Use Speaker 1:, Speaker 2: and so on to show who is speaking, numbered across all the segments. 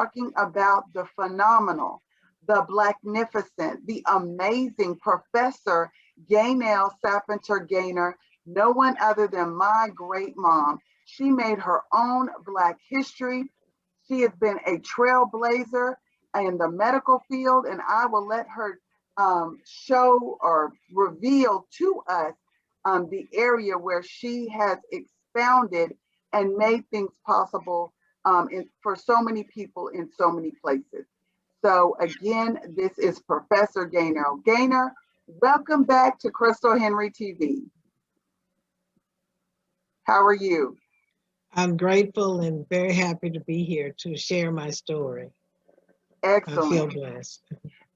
Speaker 1: talking about the phenomenal, the blacknificent, the amazing Professor Gaynell Sapenter Gainer, no one other than my great mom. She made her own Black history. She has been a trailblazer in the medical field, and I will let her show or reveal to us the area where she has expounded and made things possible for so many people in so many places. So again, this is Professor Gainer. Gainer, welcome back to Crystal Henry TV. How are you?
Speaker 2: I'm grateful and very happy to be here to share my story.
Speaker 1: Excellent.
Speaker 2: I feel blessed.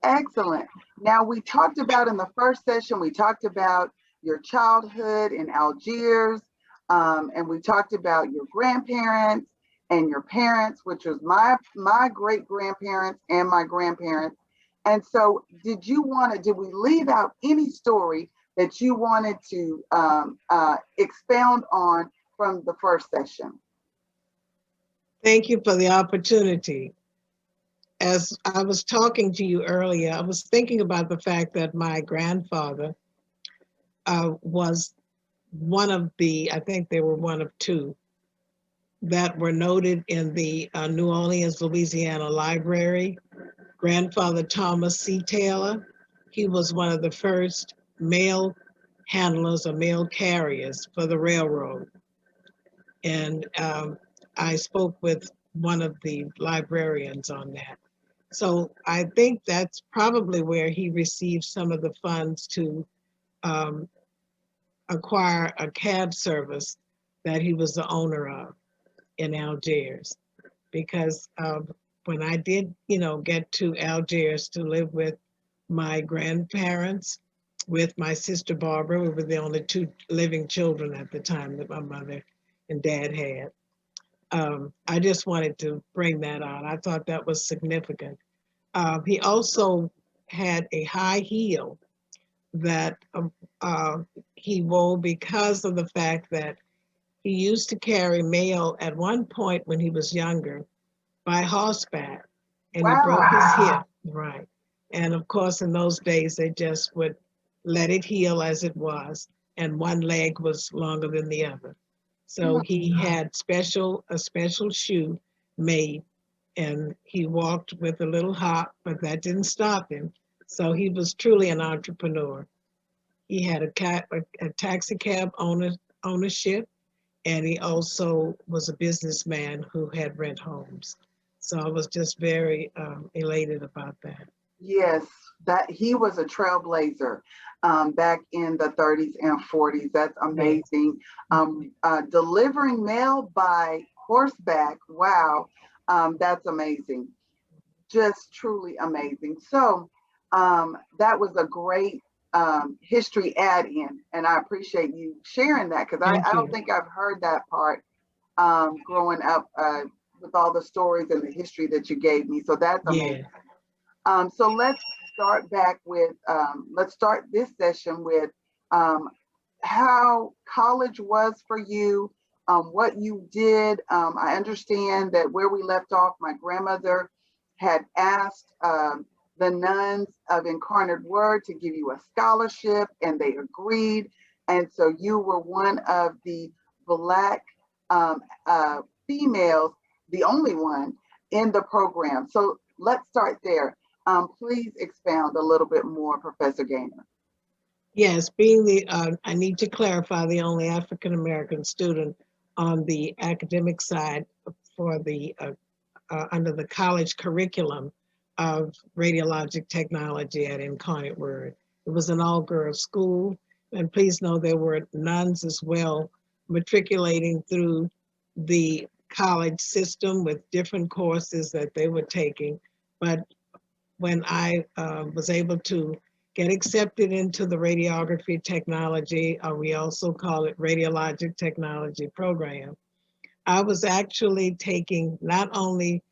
Speaker 1: Excellent. Now, we talked about in the first session, we talked about your childhood in Algiers, and we talked about your grandparents and your parents, which was my great grandparents and my grandparents. And so did we leave out any story that you wanted to expound on from the first session?
Speaker 2: Thank you for the opportunity. As I was talking to you earlier, I was thinking about the fact that my grandfather was one of the, I think they were one of two, that were noted in the New Orleans, Louisiana Library. Grandfather Thomas C. Taylor, he was one of the first mail handlers or mail carriers for the railroad. And I spoke with one of the librarians on that. So I think that's probably where he received some of the funds to acquire a cab service that he was the owner of in Algiers. Because when I did, get to Algiers to live with my grandparents, with my sister Barbara, we were the only two living children at the time that my mother and dad had. I just wanted to bring that out. I thought that was significant. He also had a high heel that he wore because of the fact that he used to carry mail at one point when he was younger by horseback, and he broke his hip, right. And of course, in those days, they just would let it heal as it was, and one leg was longer than the other. So he had a special shoe made, and he walked with a little hop, but that didn't stop him. So he was truly an entrepreneur. He had a taxi cab ownership, and he also was a businessman who had rent homes. So I was just very elated about that.
Speaker 1: Yes, that he was a trailblazer back in the 30s and 40s. That's amazing. Delivering mail by horseback, wow, that's amazing. Just truly amazing. So that was a great history add-in, and I appreciate you sharing that, because I don't think I've heard that part growing up with all the stories and the history that you gave me. So that's amazing. So let's start back with, let's start this session with how college was for you, what you did. I understand that where we left off, my grandmother had asked the nuns of Incarnate Word to give you a scholarship, and they agreed. And so you were one of the Black females, the only one in the program. So let's start there. Please expound a little bit more, Professor Gainer.
Speaker 2: Yes, being I need to clarify, the only African-American student on the academic side for the, under the college curriculum of radiologic technology at Incarnate Word. It was an all-girls school, and please know there were nuns as well matriculating through the college system with different courses that they were taking. But when I was able to get accepted into the radiography technology, we also call it Radiologic Technology Program, I was actually taking not only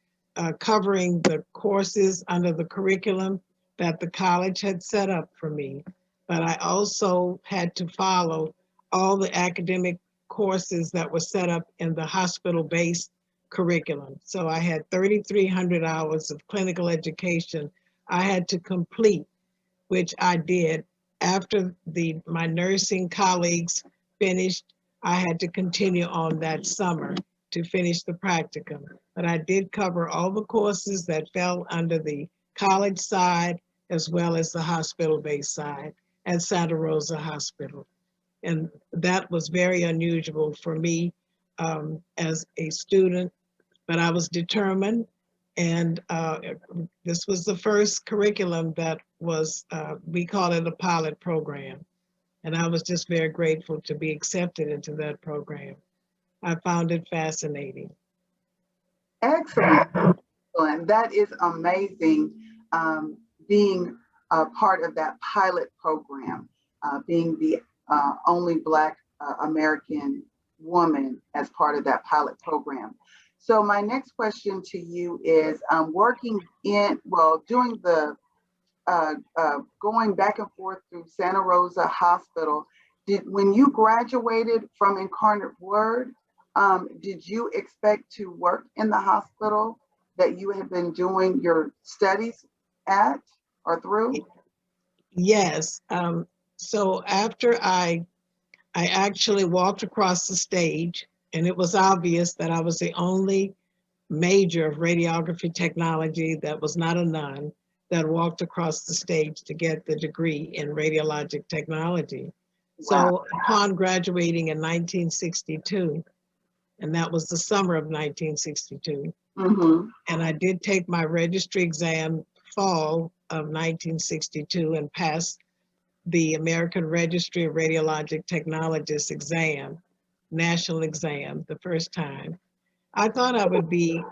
Speaker 2: covering the courses under the curriculum that the college had set up for me, but I also had to follow all the academic courses that were set up in the hospital-based curriculum. So I had 3,300 hours of clinical education I had to complete, which I did. After my nursing colleagues finished, I had to continue on that summer to finish the practicum. But I did cover all the courses that fell under the college side as well as the hospital-based side at Santa Rosa Hospital. And that was very unusual for me as a student, but I was determined. And this was the first curriculum that was, we call it a pilot program. And I was just very grateful to be accepted into that program. I found it fascinating.
Speaker 1: Excellent. Excellent. That is amazing, being a part of that pilot program, being the only Black American woman as part of that pilot program. So my next question to you is, doing the, going back and forth through Santa Rosa Hospital, when you graduated from Incarnate Word, did you expect to work in the hospital that you had been doing your studies at or through?
Speaker 2: Yes. So after I actually walked across the stage, and it was obvious that I was the only major of radiography technology that was not a nun that walked across the stage to get the degree in radiologic technology.
Speaker 1: Wow.
Speaker 2: So upon graduating in 1962, and that was the summer of 1962, and I did take my registry exam fall of 1962 and passed the American Registry of Radiologic Technologists exam, national exam, the first time. I thought I would be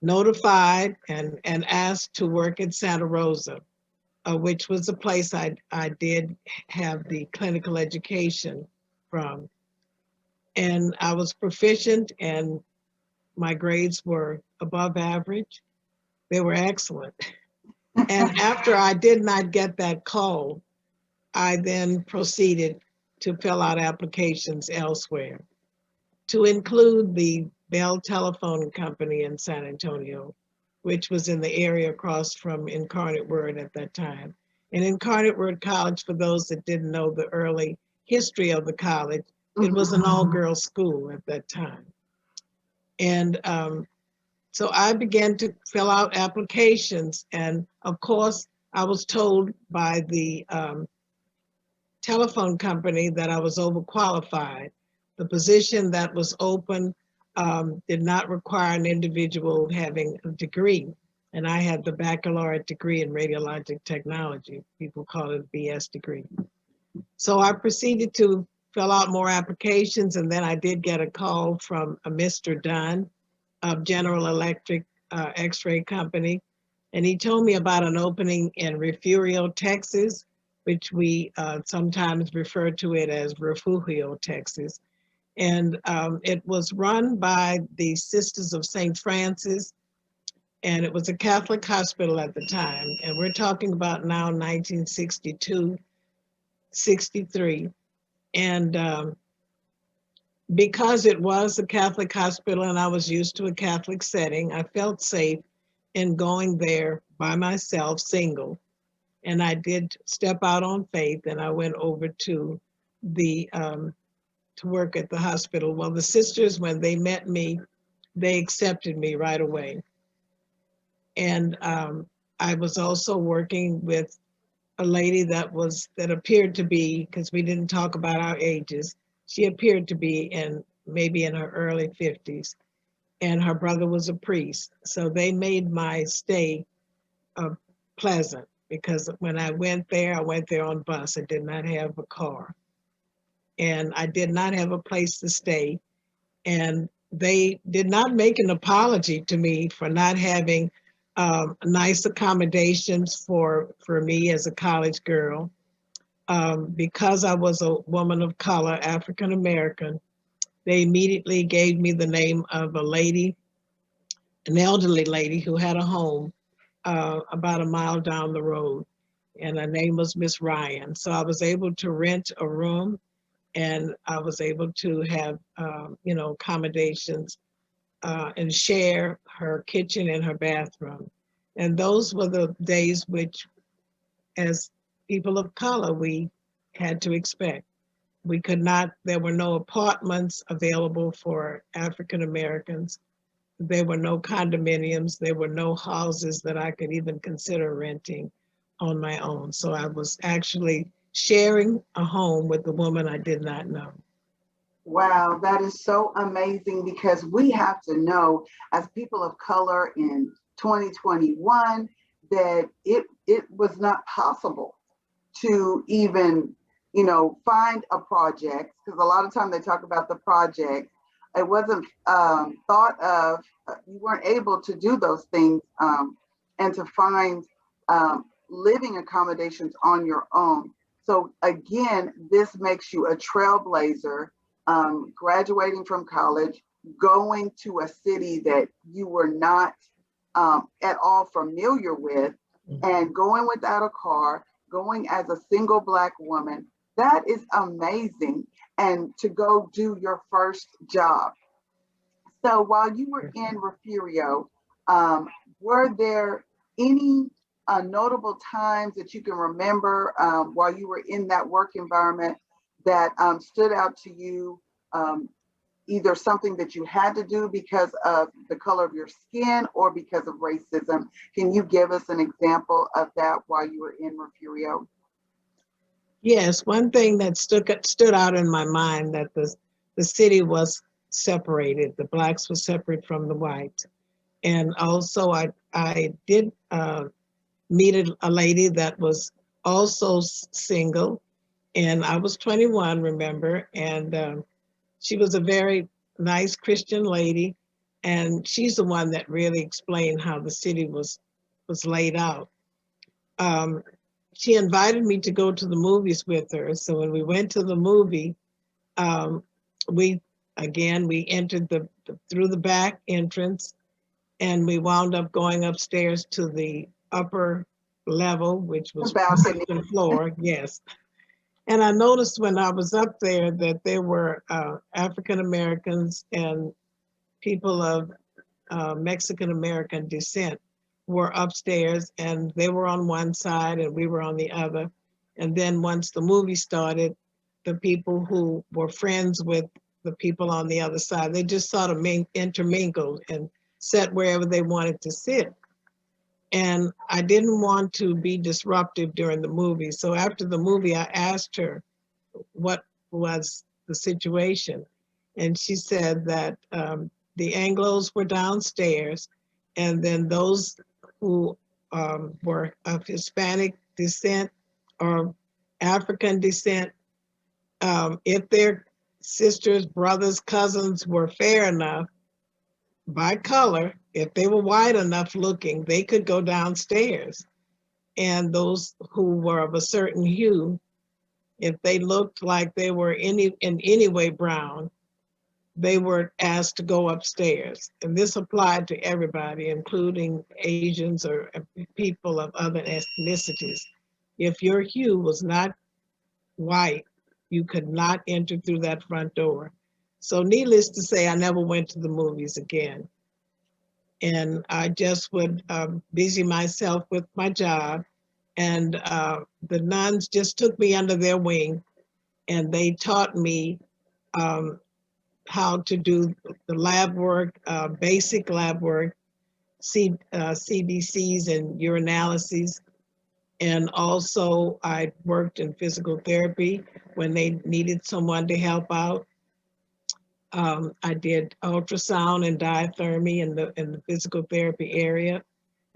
Speaker 2: notified and asked to work at Santa Rosa, which was the place I did have the clinical education from. And I was proficient, and my grades were above average. They were excellent. And after I did not get that call, I then proceeded to fill out applications elsewhere, to include the Bell Telephone Company in San Antonio, which was in the area across from Incarnate Word at that time. And Incarnate Word College, for those that didn't know the early history of the college, it was an all-girls school at that time. And so I began to fill out applications. And of course, I was told by the telephone company that I was overqualified. The position that was open did not require an individual having a degree. And I had the baccalaureate degree in radiologic technology. People call it a BS degree. So I proceeded to fill out more applications, and then I did get a call from a Mr. Dunn of General Electric X-ray Company. And he told me about an opening in Refurio, Texas, which we sometimes refer to it as Refurio, Texas. And it was run by the Sisters of St. Francis, and it was a Catholic hospital at the time. And we're talking about now 1962, 63. And because it was a Catholic hospital and I was used to a Catholic setting, I felt safe in going there by myself, single. And I did step out on faith, and I went over to the to work at the hospital. Well, the sisters, when they met me, they accepted me right away. And I was also working with a lady that appeared to be, because we didn't talk about our ages, she appeared to be maybe in her early 50s, and her brother was a priest. So they made my stay pleasant, because when I went there on bus. I did not have a car, and I did not have a place to stay. And they did not make an apology to me for not having nice accommodations for me as a college girl. Because I was a woman of color, African American, they immediately gave me the name of a lady, an elderly lady who had a home about a mile down the road, and her name was Miss Ryan. So I was able to rent a room, and I was able to have, you know, accommodations and share her kitchen and her bathroom. And those were the days which, as people of color, we had to expect. We could not, there were no apartments available for African Americans. There were no condominiums. There were no houses that I could even consider renting on my own. So I was actually sharing a home with a woman I did not know.
Speaker 1: Wow, that is so amazing, because we have to know as people of color in 2021 that it was not possible to even, you know, find a project, because a lot of times they talk about the project. It wasn't thought of, you weren't able to do those things and to find living accommodations on your own. So again, this makes you a trailblazer, graduating from college, going to a city that you were not at all familiar with, and going without a car, going as a single Black woman. That is amazing. And to go do your first job. So while you were in Refurio, were there any notable times that you can remember while you were in that work environment that stood out to you, either something that you had to do because of the color of your skin or because of racism? Can you give us an example of that while you were in Refurio?
Speaker 2: Yes, one thing that stood out in my mind, that the city was separated. The Blacks were separate from the whites. And also I did meet a lady that was also single, and I was 21, remember, and she was a very nice Christian lady, and she's the one that really explained how the city was laid out. She invited me to go to the movies with her. So when we went to the movie, we entered through the back entrance, and we wound up going upstairs to the upper level, which was the second floor. Yes. And I noticed when I was up there that there were African Americans and people of Mexican American descent were upstairs, and they were on one side and we were on the other. And then once the movie started, the people who were friends with the people on the other side, they just sort of intermingled and sat wherever they wanted to sit. And I didn't want to be disruptive during the movie. So after the movie, I asked her what was the situation. And she said that the Anglos were downstairs, and then those who were of Hispanic descent or African descent, if their sisters, brothers, cousins were fair enough by color, if they were white enough looking, they could go downstairs. And those who were of a certain hue, if they looked like they were in any way brown, they were asked to go upstairs. And this applied to everybody, including Asians or people of other ethnicities. If your hue was not white, you could not enter through that front door. So needless to say, I never went to the movies again. And I just would busy myself with my job. And the nuns just took me under their wing, and they taught me how to do the lab work, basic lab work, CBCs and urinalyses. And also I worked in physical therapy when they needed someone to help out. I did ultrasound and diathermy in the physical therapy area.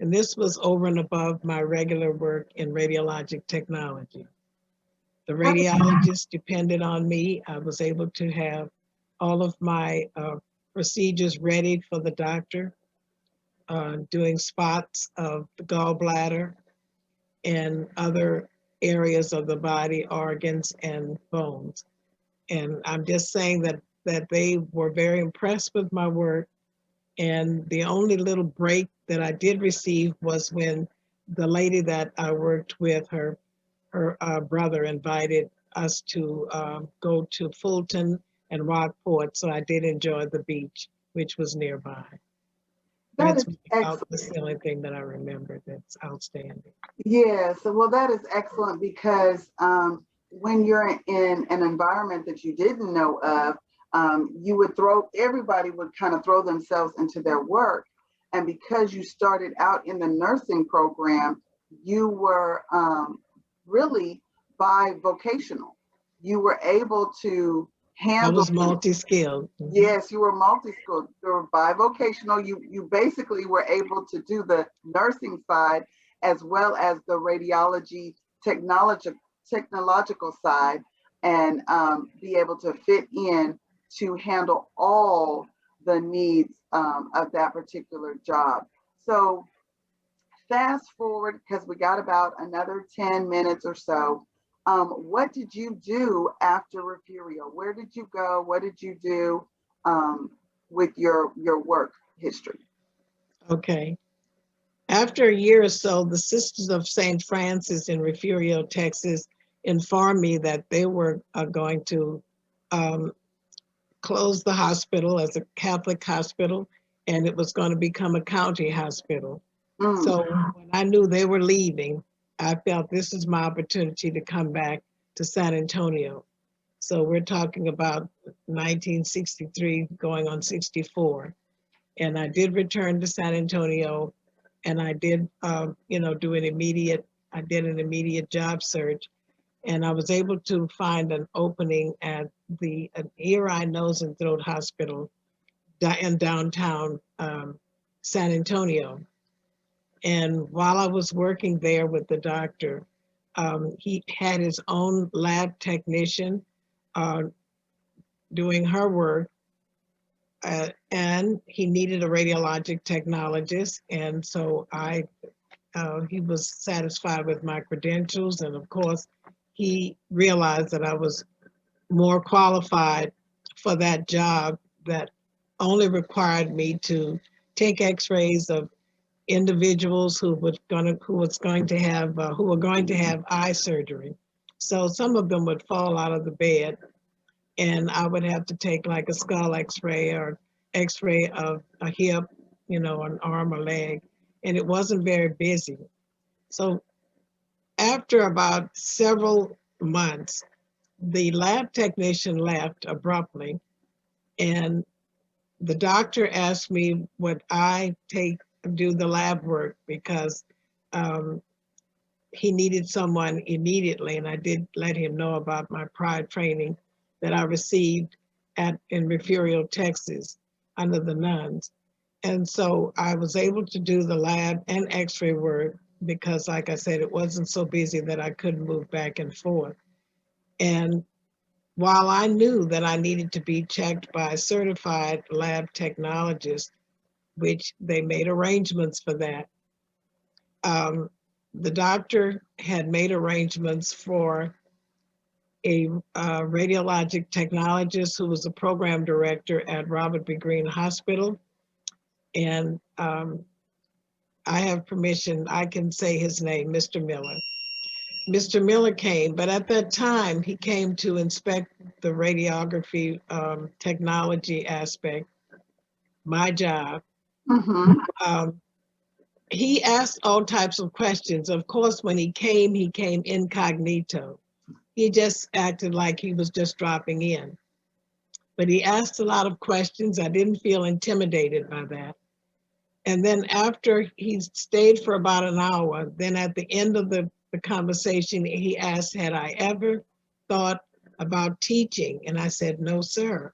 Speaker 2: And this was over and above my regular work in radiologic technology. The radiologist depended on me. I was able to have all of my procedures ready for the doctor, doing spots of the gallbladder and other areas of the body, organs and bones. And I'm just saying that they were very impressed with my work. And the only little break that I did receive was when the lady that I worked with, her brother invited us to go to Fulton and Rockport, so I did enjoy the beach, which was nearby.
Speaker 1: That is
Speaker 2: That's
Speaker 1: excellent.
Speaker 2: the only thing that I remember that's outstanding.
Speaker 1: Yeah, so well, that is excellent because when you're in an environment that you didn't know of, you would everybody would kind of throw themselves into their work. And because you started out in the nursing program, you were really bivocational. You were able to handle.
Speaker 2: I was multi-skilled.
Speaker 1: Yes, you were multi-skilled. You were bivocational. You basically were able to do the nursing side as well as the radiology technological side, and be able to fit in to handle all the needs of that particular job. So fast forward, because we got about another 10 minutes or so. What did you do after Refurio? Where did you go? What did you do with your work history?
Speaker 2: Okay. After a year or so, the Sisters of St. Francis in Refurio, Texas, informed me that they were going to close the hospital as a Catholic hospital, and it was going to become a county hospital. So when I knew they were leaving, I felt this is my opportunity to come back to San Antonio. So we're talking about 1963 going on 64. And I did return to San Antonio, and I did, do an immediate job search. And I was able to find an opening at the Ear, Eye, Nose, and Throat Hospital in downtown San Antonio. And while I was working there with the doctor, he had his own lab technician doing her work, and he needed a radiologic technologist. And so he was satisfied with my credentials. And of course, he realized that I was more qualified for that job that only required me to take x-rays of individuals who were going to have eye surgery. So some of them would fall out of the bed, and I would have to take like a skull x-ray or x-ray of a hip, an arm or leg, and it wasn't very busy. So after about several months, the lab technician left abruptly, and the doctor asked me would I do the lab work because he needed someone immediately, and I did let him know about my prior training that I received in Refurio, Texas, under the nuns. And so I was able to do the lab and x-ray work because, like I said, it wasn't so busy that I couldn't move back and forth. And while I knew that I needed to be checked by a certified lab technologist, which they made arrangements for that, the doctor had made arrangements for a radiologic technologist who was the program director at Robert B. Greene Hospital. And I have permission, I can say his name, Mr. Miller. Mr. Miller came, but at that time, he came to inspect the radiography technology aspect, my job. He asked all types of questions. Of course, when he came incognito. He just acted like he was just dropping in. But he asked a lot of questions. I didn't feel intimidated by that. And then after he stayed for about an hour, then at the end of the conversation, he asked, had I ever thought about teaching? And I said, no, sir.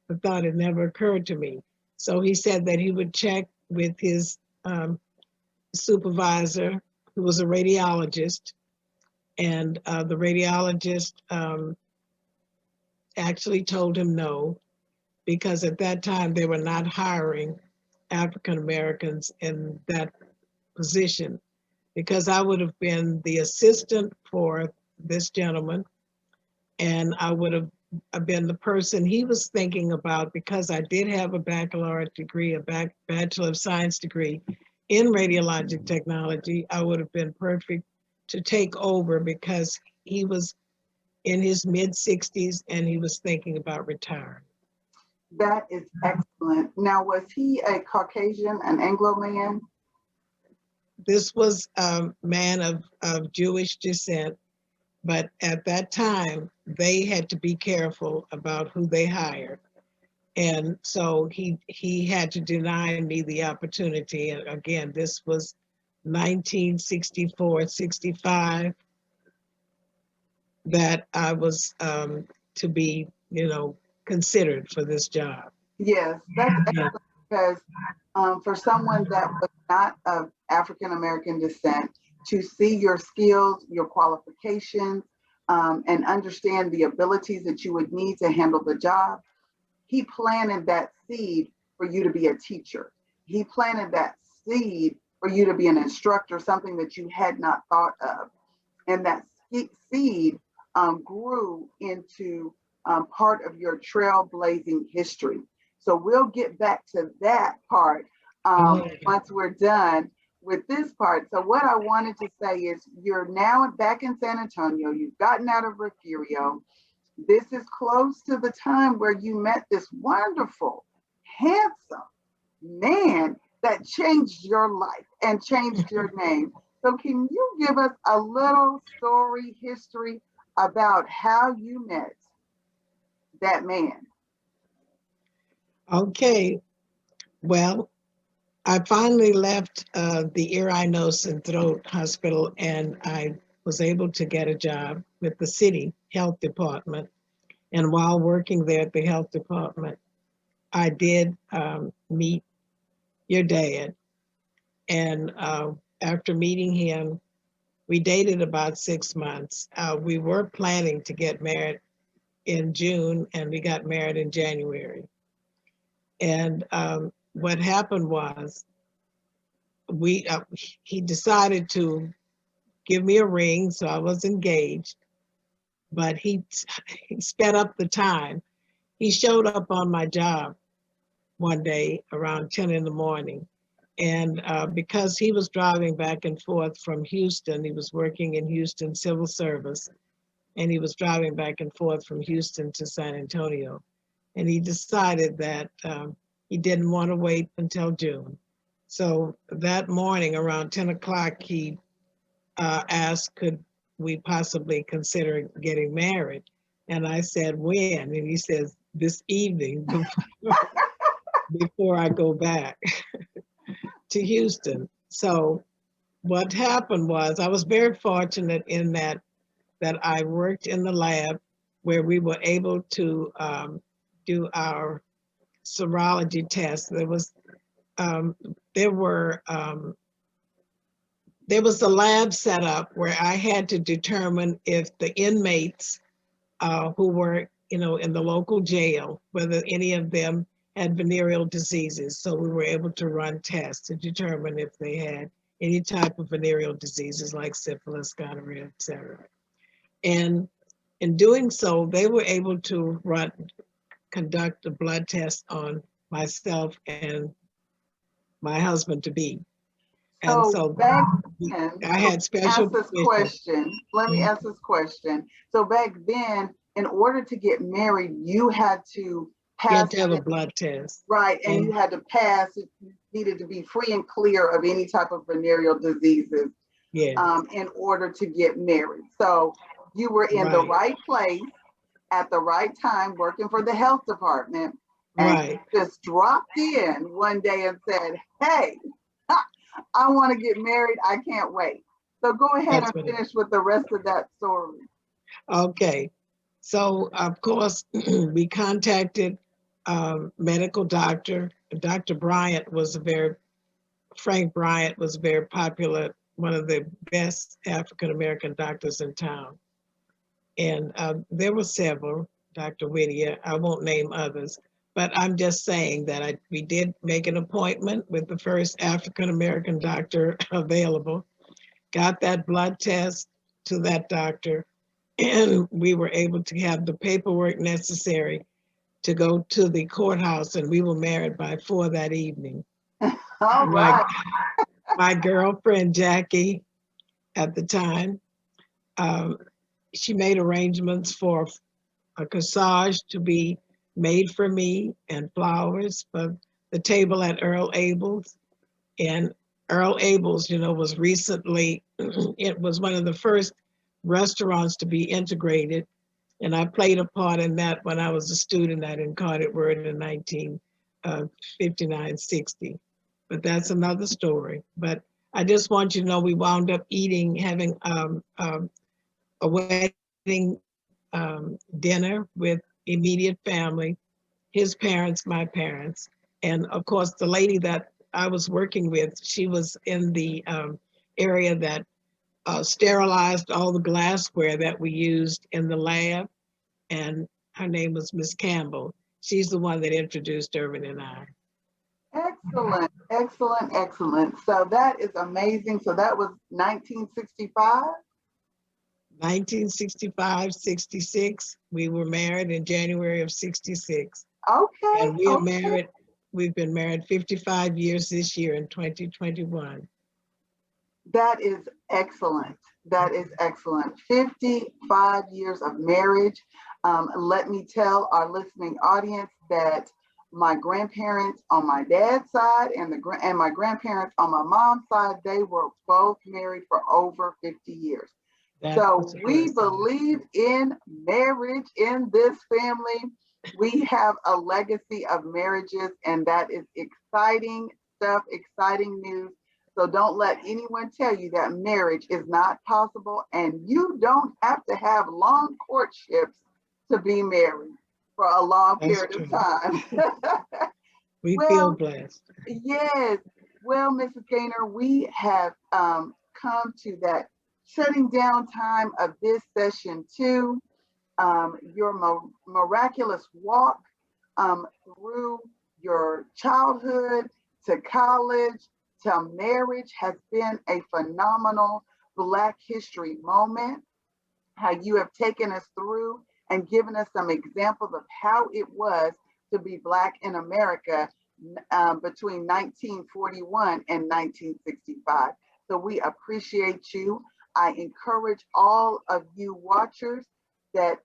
Speaker 2: The thought had never occurred to me. So he said that he would check with his supervisor, who was a radiologist, and the radiologist actually told him no, because at that time they were not hiring African Americans in that position, because I would have been the assistant for this gentleman, and I would have been the person he was thinking about, because I did have a baccalaureate degree, a Bachelor of Science degree in radiologic technology. I would have been perfect to take over, because he was in his mid-60s, and he was thinking about retiring.
Speaker 1: That is excellent. Now, was he a Caucasian, an Anglo man?
Speaker 2: This was a man of Jewish descent, but at that time, they had to be careful about who they hired. And so he had to deny me the opportunity. And again, this was 1964, 65, that I was to be, considered for this job.
Speaker 1: Yes, that's excellent because for someone that was not of African American descent, to see your skills, your qualifications, and understand the abilities that you would need to handle the job, he planted that seed for you to be a teacher. He planted that seed for you to be an instructor, something that you had not thought of. And that seed grew into part of your trailblazing history. So we'll get back to that part once we're done with this part. So what I wanted to say is you're now back in San Antonio. You've gotten out of Refurio. This is close to the time where you met this wonderful, handsome man that changed your life and changed your name. So can you give us a little story, history about how you met that man?
Speaker 2: Okay, well, I finally left the ear, eye, nose, and throat hospital, and I was able to get a job with the city health department. And while working there at the health department, I did meet your dad. And after meeting him, we dated about 6 months. We were planning to get married in June, and we got married in January. And what happened was, he decided to give me a ring, so I was engaged, but he sped up the time. He showed up on my job one day around 10 in the morning. And because he was driving back and forth from Houston, he was working in Houston civil service, and he was driving back and forth from Houston to San Antonio. And he decided that he didn't want to wait until June. So that morning around 10 o'clock, he asked, could we possibly consider getting married? And I said, when? And he says, this evening before I go back to Houston. So what happened was, I was very fortunate in that I worked in the lab where we were able to do our serology tests. There was a lab set up where I had to determine if the inmates who were, in the local jail, whether any of them had venereal diseases. So we were able to run tests to determine if they had any type of venereal diseases like syphilis, gonorrhea, etc. And in doing so, they were able to conduct a blood test on myself and my husband-to-be. And so
Speaker 1: back then,
Speaker 2: I had special
Speaker 1: Let me ask this question. So back then, in order to get married, you had to pass.
Speaker 2: You had to have a blood test.
Speaker 1: Right, and you had to pass. It needed to be free and clear of any type of venereal diseases.
Speaker 2: Yeah.
Speaker 1: In order to get married. So you were in the right place at the right time, working for the health department, and just dropped in one day and said, hey, I want to get married. I can't wait. So go ahead and finish with the rest of that story.
Speaker 2: Okay. So, of course, we contacted medical doctor. Dr. Frank Bryant was very popular, one of the best African-American doctors in town. And there were several, Dr. Whittier, I won't name others, but I'm just saying that we did make an appointment with the first African-American doctor available, got that blood test to that doctor, and we were able to have the paperwork necessary to go to the courthouse, and we were married by 4 that evening.
Speaker 1: All right.
Speaker 2: My girlfriend, Jackie, at the time, she made arrangements for a corsage to be made for me and flowers for the table at Earl Abel's. And Earl Abel's, you know, was recently, it was one of the first restaurants to be integrated. And I played a part in that when I was a student at Incarnate Word in 1959, 60. But that's another story. But I just want you to know we wound up having a wedding dinner with immediate family, his parents, my parents. And of course, the lady that I was working with, she was in the area that sterilized all the glassware that we used in the lab. And her name was Miss Campbell. She's the one that introduced Irvin and I.
Speaker 1: Excellent, excellent, excellent. So that is amazing. So that was 1965?
Speaker 2: 1965, 66. We were married in January of 66.
Speaker 1: Okay.
Speaker 2: And we are married. We've been married 55 years this year in 2021.
Speaker 1: That is excellent. That is excellent. 55 years of marriage. Let me tell our listening audience that my grandparents on my dad's side and my grandparents on my mom's side, they were both married for over 50 years. So we believe in marriage in this family. We have a legacy of marriages, and that is exciting stuff, exciting news. So don't let anyone tell you that marriage is not possible, and you don't have to have long courtships to be married for a long period of time.
Speaker 2: We feel blessed.
Speaker 1: Yes. Well, Mrs. Gainer, we have come to that shutting down time of this session 2. Your miraculous walk through your childhood to college to marriage has been a phenomenal Black History moment. How you have taken us through and given us some examples of how it was to be Black in America between 1941 and 1965. So we appreciate you. I encourage all of you watchers that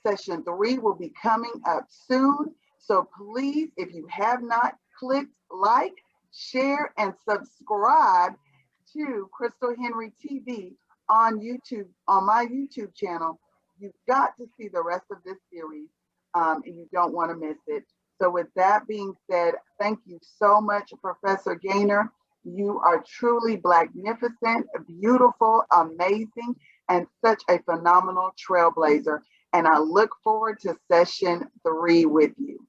Speaker 1: session 3 will be coming up soon. So please, if you have not clicked like, share, and subscribe to Crystal Henry TV on YouTube, on my YouTube channel, you've got to see the rest of this series and you don't want to miss it. So with that being said, thank you so much, Professor Gainer. You are truly Blacknificent, beautiful, amazing, and such a phenomenal trailblazer. And I look forward to session 3 with you.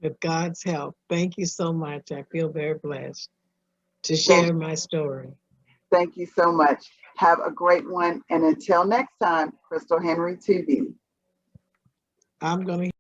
Speaker 2: With God's help. Thank you so much. I feel very blessed to share my story.
Speaker 1: Thank you so much. Have a great one. And until next time, Crystal Henry TV.
Speaker 2: I'm going to